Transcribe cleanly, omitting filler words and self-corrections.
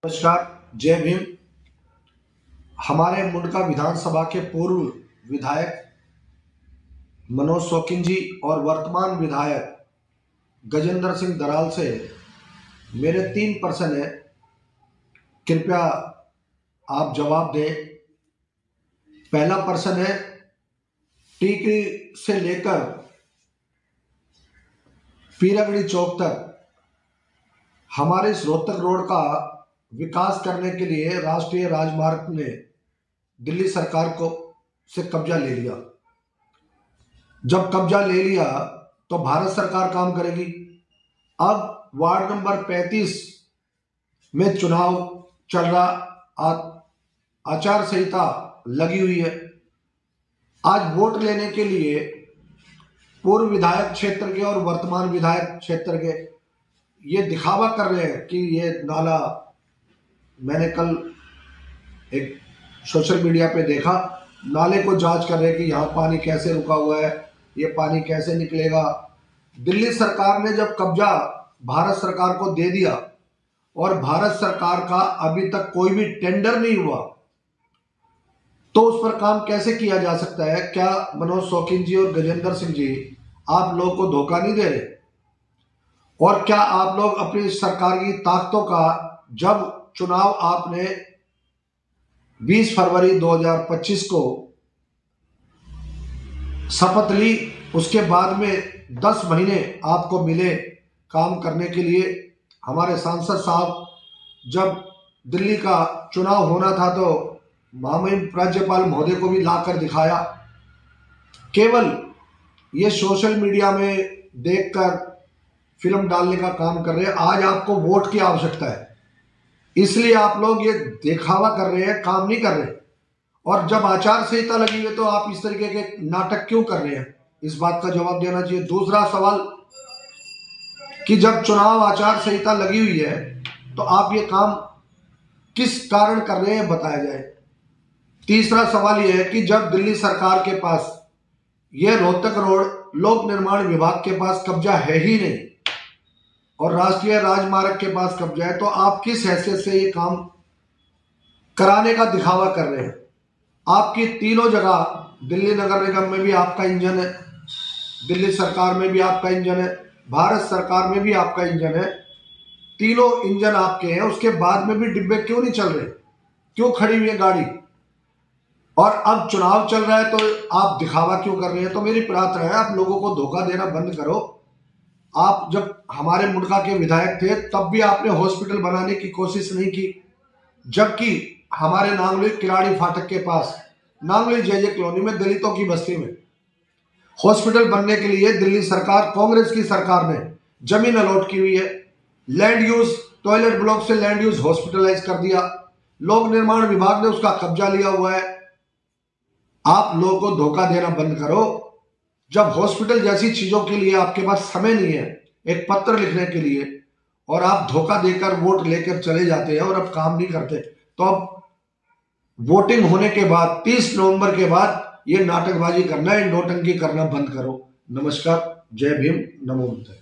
नमस्कार, जय भीम। हमारे मुंडका विधानसभा के पूर्व विधायक मनोज शौकीन जी और वर्तमान विधायक गजेंद्र सिंह दराल से मेरे 3 प्रश्न है, कृपया आप जवाब दें। पहला प्रश्न है, टीकरी से लेकर पीरागढ़ी चौक तक हमारे इस रोहतक रोड का विकास करने के लिए राष्ट्रीय राजमार्ग ने दिल्ली सरकार को से कब्जा ले लिया। जब कब्जा ले लिया तो भारत सरकार काम करेगी। अब वार्ड नंबर 35 में चुनाव चल रहा, आचार संहिता लगी हुई है। आज वोट लेने के लिए पूर्व विधायक क्षेत्र के और वर्तमान विधायक क्षेत्र के ये दिखावा कर रहे हैं कि ये नाला, मैंने कल एक सोशल मीडिया पे देखा, नाले को जांच कर रहे हैं कि यहाँ पानी कैसे रुका हुआ है, ये पानी कैसे निकलेगा। दिल्ली सरकार ने जब कब्जा भारत सरकार को दे दिया और भारत सरकार का अभी तक कोई भी टेंडर नहीं हुआ, तो उस पर काम कैसे किया जा सकता है? क्या मनोज शौकीन जी और गजेंद्र सिंह जी आप लोगों को धोखा नहीं दे रहे? और क्या आप लोग अपनी सरकार की ताकतों का, जब चुनाव आपने 20 फरवरी 2025 को शपथ ली, उसके बाद में 10 महीने आपको मिले काम करने के लिए। हमारे सांसद साहब जब दिल्ली का चुनाव होना था तो महामहिम राज्यपाल महोदय को भी लाकर दिखाया। केवल ये सोशल मीडिया में देखकर फिल्म डालने का काम कर रहे हैं। आज आपको वोट की आवश्यकता है, इसलिए आप लोग ये दिखावा कर रहे हैं, काम नहीं कर रहे। और जब आचार संहिता लगी हुई है तो आप इस तरीके के नाटक क्यों कर रहे हैं? इस बात का जवाब देना चाहिए। दूसरा सवाल कि जब चुनाव आचार संहिता लगी हुई है तो आप ये काम किस कारण कर रहे हैं, बताया जाए। तीसरा सवाल यह है कि जब दिल्ली सरकार के पास यह रोहतक रोड लोक निर्माण विभाग के पास कब्जा है ही नहीं और राष्ट्रीय राजमार्ग के पास कब्जा है, तो आप किस हैसियत से ये काम कराने का दिखावा कर रहे हैं? आपकी तीनों जगह, दिल्ली नगर निगम में भी आपका इंजन है, दिल्ली सरकार में भी आपका इंजन है, भारत सरकार में भी आपका इंजन है, तीनों इंजन आपके हैं। उसके बाद में भी डिब्बे क्यों नहीं चल रहे? क्यों खड़ी हुई है गाड़ी? और अब चुनाव चल रहा है तो आप दिखावा क्यों कर रहे हैं? तो मेरी प्रार्थना है, आप लोगों को धोखा देना बंद करो। आप जब हमारे मुंडका के विधायक थे तब भी आपने हॉस्पिटल बनाने की कोशिश नहीं की, जबकि हमारे नांगली किराड़ी फाटक के पास, नांगली जे कॉलोनी में, दलितों की बस्ती में हॉस्पिटल बनने के लिए दिल्ली सरकार, कांग्रेस की सरकार ने जमीन अलॉट की हुई है। लैंड यूज, टॉयलेट ब्लॉक से लैंड यूज हॉस्पिटलाइज कर दिया। लोक निर्माण विभाग ने उसका कब्जा लिया हुआ है। आप लोगों को धोखा देना बंद करो। जब हॉस्पिटल जैसी चीजों के लिए आपके पास समय नहीं है एक पत्र लिखने के लिए, और आप धोखा देकर वोट लेकर चले जाते हैं और अब काम नहीं करते, तो अब वोटिंग होने के बाद 30 नवंबर के बाद ये नाटकबाजी करना, नौटंकी करना बंद करो। नमस्कार, जय भीम, नमो बुद्धाय।